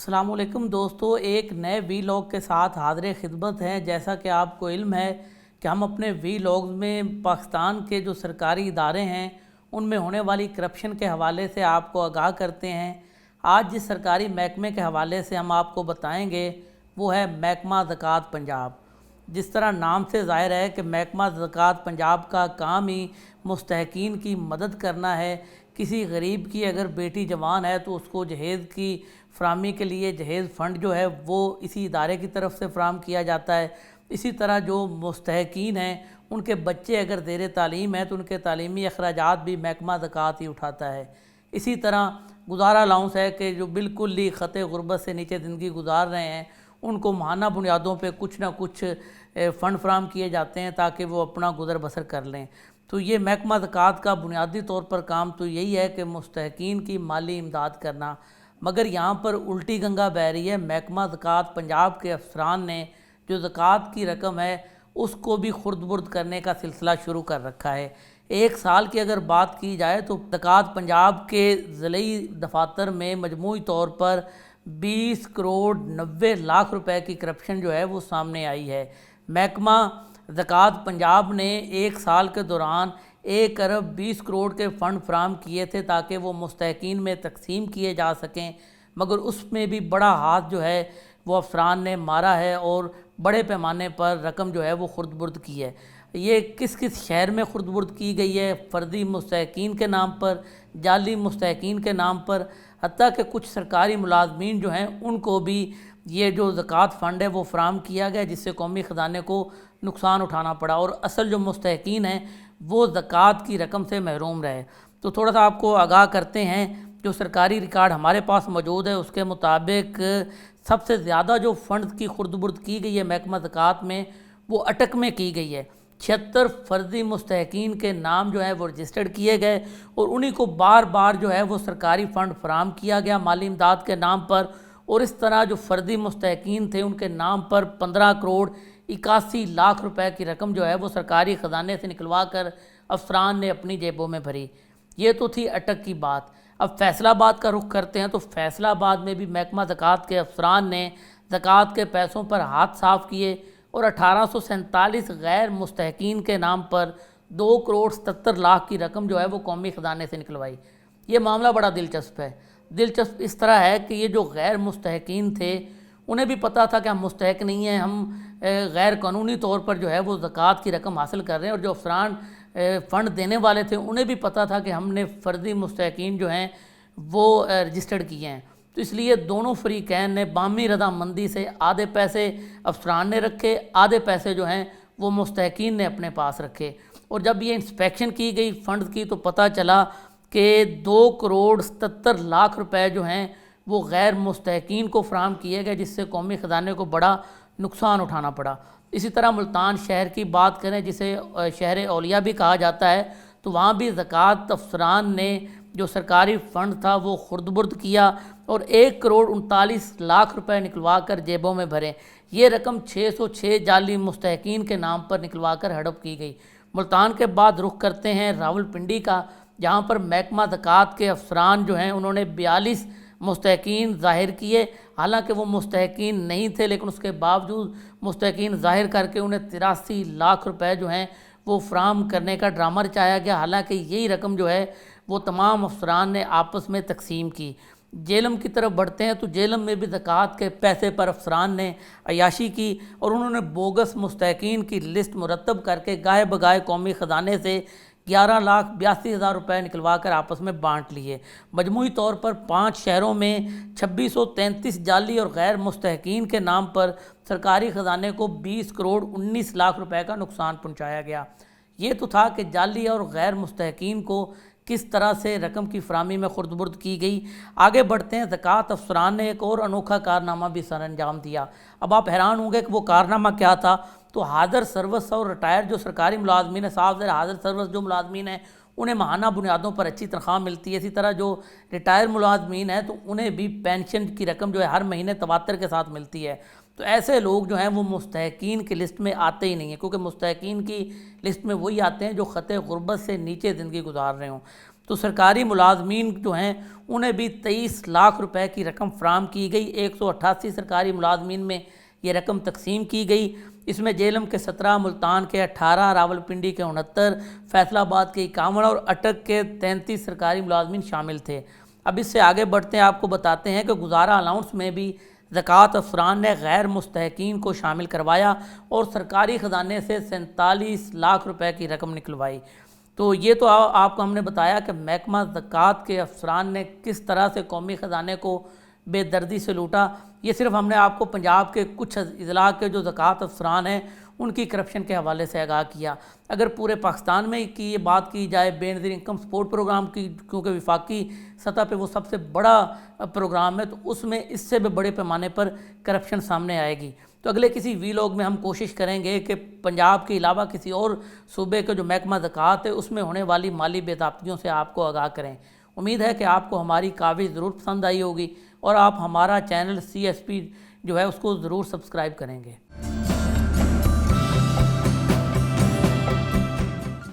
अस्सलाम वालेकुम दोस्तों, एक नए वीलॉग के साथ हाज़िर खिदमत हैं। जैसा कि आपको इल्म है कि हम अपने वीलॉग्स में पाकिस्तान के जो सरकारी इदारे हैं उनमें होने वाली करप्शन के हवाले से आपको आगाह करते हैं। आज जिस सरकारी महकमे के हवाले से हम आपको बताएंगे वो है महकमा ज़कात पंजाब। जिस तरह नाम से ज़ाहिर है कि महकमा ज़कात पंजाब का काम ही मुस्तहक़ीन की मदद करना है। किसी गरीब की अगर बेटी जवान है तो उसको जहेज़ की फ़राहमी के लिए जहेज़ फ़ंड जो है वो इसी इदारे की तरफ से फ़राहम किया जाता है। इसी तरह जो मुस्तहक़ीन हैं उनके बच्चे अगर ज़ेर तालीम है तो उनके तालीमी अखराजात भी महकमा ज़कात ही उठाता है। इसी तरह गुज़ारा अलाउंस है कि जो बिल्कुल ही ख़ते ग़ुरबत से नीचे ज़िंदगी गुजार रहे हैं उनको माहाना बुनियादों पे कुछ ना कुछ फ़ंड फराहम किए जाते हैं ताकि वो अपना गुज़र बसर कर लें। तो ये महकमा ज़कात का बुनियादी तौर पर काम तो यही है कि मुस्तहक़ीन की माली इमदाद करना, मगर यहाँ पर उल्टी गंगा बह रही है। महकमा ज़कात पंजाब के अफसरान ने जो ज़कात की रकम है उसको भी खुर्द बुर्द करने का सिलसिला शुरू कर रखा है। एक साल की अगर बात की जाए तो ज़कात पंजाब के ज़िलई दफातर में मजमूई तौर पर 20 करोड़ 90 लाख रुपए की करप्शन जो है वो सामने आई है। महकमा ज़कात पंजाब ने एक साल के दौरान 1 अरब 20 करोड़ के फ़ंड फराहम किए थे ताकि वो मुस्तहक़ीन में तकसीम किए जा सकें, मगर उसमें भी बड़ा हाथ जो है वो अफसरान ने मारा है और बड़े पैमाने पर रकम जो है वो खुर्द बुर्द की है। ये किस किस शहर में खुर्द बुर्द की गई है? फ़र्दी मुस्तहक़ीन के नाम पर, जाली मुस्तहक़ीन के नाम पर, हत्ता कि कुछ सरकारी मुलाजमीन जो हैं उनको भी ये जो ज़कात फ़ंड है वो फ़राहम किया गया जिससे कौमी ख़जाने को नुकसान उठाना पड़ा और असल जो मुस्तहक़ीन हैं वो ज़कात की रकम से महरूम रहे। तो थोड़ा सा आपको आगाह करते हैं। जो सरकारी रिकॉर्ड हमारे पास मौजूद है उसके मुताबिक सबसे ज़्यादा जो फ़ंड की खुर्द बुर्द की गई है महकमा ज़कात में वो अटक में की गई है। 76 फ़र्जी मुस्तहक़ीन के नाम जो है वो रजिस्टर्ड किए गए और उन्हीं को बार बार जो है वो सरकारी फ़ंड फराहम किया गया माली इमदाद के नाम पर। और इस तरह जो फ़र्जी मुस्तहक़ीन थे उनके नाम पर 15 करोड़ 81 लाख रुपए की रकम जो है वो सरकारी ख़जाने से निकलवा कर अफसरान ने अपनी जेबों में भरी। ये तो थी अटक की बात। अब फैसलाबाद का रुख करते हैं तो फैसलाबाद में भी महकमा ज़कात के अफसरान ने ज़कात के पैसों पर हाथ साफ़ किए और 1847 गैर मुस्तहक़ीन के नाम पर 2 करोड़ 77 लाख की रकम जो है वो कौमी ख़जाने से निकलवाई। ये मामला बड़ा दिलचस्प है। दिलचस्प इस तरह है कि ये जो गैर मुस्तहक़ीन थे उन्हें भी पता था कि हम मुस्तहक़ नहीं हैं, हम गैर कानूनी तौर पर जो है वो ज़कात की रकम हासिल कर रहे हैं। और जो अफसरान फ़ंड देने वाले थे उन्हें भी पता था कि हमने फ़र्जी मुस्तहक़ीन जो हैं वो रजिस्टर्ड किए हैं। तो इसलिए दोनों फ़रीक़ैन ने बामी रज़ामंदी से आधे पैसे अफसरान ने रखे, आधे पैसे जो हैं वो मुस्तहक़ीन ने अपने पास रखे। और जब ये इंस्पेक्शन की गई फ़ंड की तो पता चला कि 2 करोड़ 77 लाख रुपए जो हैं वो गैर मुस्तहक़ीन को फ़राहम किए गए जिससे कौमी ख़जाने को बड़ा नुकसान उठाना पड़ा। इसी तरह मुल्तान शहर की बात करें जिसे शहर औलिया भी कहा जाता है तो वहाँ भी ज़कात अफसरान ने जो सरकारी फ़ंड था वो खुर्द बुर्द किया और 1 करोड़ 39 लाख रुपए निकलवा कर जेबों में भरे। ये रकम 606 जाली मुस्तहक़ीन के नाम पर निकलवा कर हड़प की गई। मुल्तान के बाद रुख करते हैं रावलपिंडी का, जहाँ पर महकमा ज़कात के अफसरान जो हैं उन्होंने 42 मुस्तहक़ीन ज़ाहिर किए। हालांकि वो मुस्तहक़ीन नहीं थे लेकिन उसके बावजूद मुस्तहक़ीन ज़ाहिर करके उन्हें 83 लाख रुपए जो हैं वो फ़राहम करने का ड्रामा रचाया गया। हालांकि यही रकम जो है वो तमाम अफसरान ने आपस में तकसीम की। जेलम की तरफ बढ़ते हैं तो जेलम में भी ज़कात के पैसे पर अफसरान ने अयाशी की और उन्होंने बोगस मुस्तहक़ीन की लिस्ट मुरतब करके गाहे बगाहे कौमी ख़जाने से 11,82,000 रुपये निकलवा कर आपस में बांट लिए। मजमूई तौर पर 5 शहरों में 2633 जाली और गैर मुस्तहक़ीन के नाम पर सरकारी ख़जाने को 20 करोड़ 19 लाख रुपए का नुकसान पहुंचाया गया। ये तो था कि जाली और गैर मुस्तहक़ीन को किस तरह से रकम की फ़राहमी में खुर्द बुर्द की गई। आगे बढ़ते हैं। ज़कात अफसरान ने एक और अनोखा कारनामा भी सर अंजाम दिया। अब आप हैरान होंगे कि वो कारनामा क्या था। तो हाज़र सर्विस और रिटायर्ड जो सरकारी मुलाजमीन है, साफ ज़रा हाज़र सर्विस जो मुलाजमीन हैं उन्हें माहाना बुनियादों पर अच्छी तनख्वाह मिलती है। इसी तरह जो रिटायर मुलाजमीन हैं तो उन्हें भी पेंशन की रकम जो है हर महीने तवातर के साथ मिलती है। तो ऐसे लोग जो हैं वो मुस्तहक़ीन की लिस्ट में आते ही नहीं हैं, क्योंकि मुस्तहक़ीन की लिस्ट में वही आते हैं जो ख़ते ग़ुरबत से नीचे ज़िंदगी गुजार रहे हों। تو سرکاری ملازمین جو ہیں انہیں بھی 23 لاکھ روپے کی رقم فراہم کی گئی۔ 188 سرکاری ملازمین میں یہ رقم تقسیم کی گئی۔ اس میں جہلم کے 17، ملتان کے 18، راولپنڈی کے 69، فیصل آباد کے 51 اور اٹک کے 33 سرکاری ملازمین شامل تھے۔ اب اس سے آگے بڑھتے ہیں، آپ کو بتاتے ہیں کہ گزارہ الاؤنس میں بھی زکوٰۃ افسران نے غیر مستحقین کو شامل کروایا اور سرکاری خزانے سے 47 لاکھ روپے کی رقم نکلوائی۔ تو یہ تو آپ کو ہم نے بتایا کہ محکمہ زکوٰۃ کے افسران نے کس طرح سے قومی خزانے کو بے دردی سے لوٹا۔ یہ صرف ہم نے آپ کو پنجاب کے کچھ اضلاع کے جو زکوٰۃ افسران ہیں ان کی کرپشن کے حوالے سے آگاہ کیا۔ اگر پورے پاکستان میں کی یہ بات کی جائے بے نظیر انکم سپورٹ پروگرام کی، کیونکہ وفاقی سطح پہ وہ سب سے بڑا پروگرام ہے، تو اس میں اس سے بھی بڑے پیمانے پر کرپشن سامنے آئے گی۔ تو اگلے کسی ویلاگ میں ہم کوشش کریں گے کہ پنجاب کے علاوہ کسی اور صوبے کے جو محکمہ زکوٰۃ ہے اس میں ہونے والی مالی بے ضابطگیوں سے آپ کو آگاہ کریں۔ امید ہے کہ آپ کو ہماری کاوش ضرور پسند آئی ہوگی اور آپ ہمارا چینل CSP جو ہے اس کو ضرور سبسکرائب کریں گے۔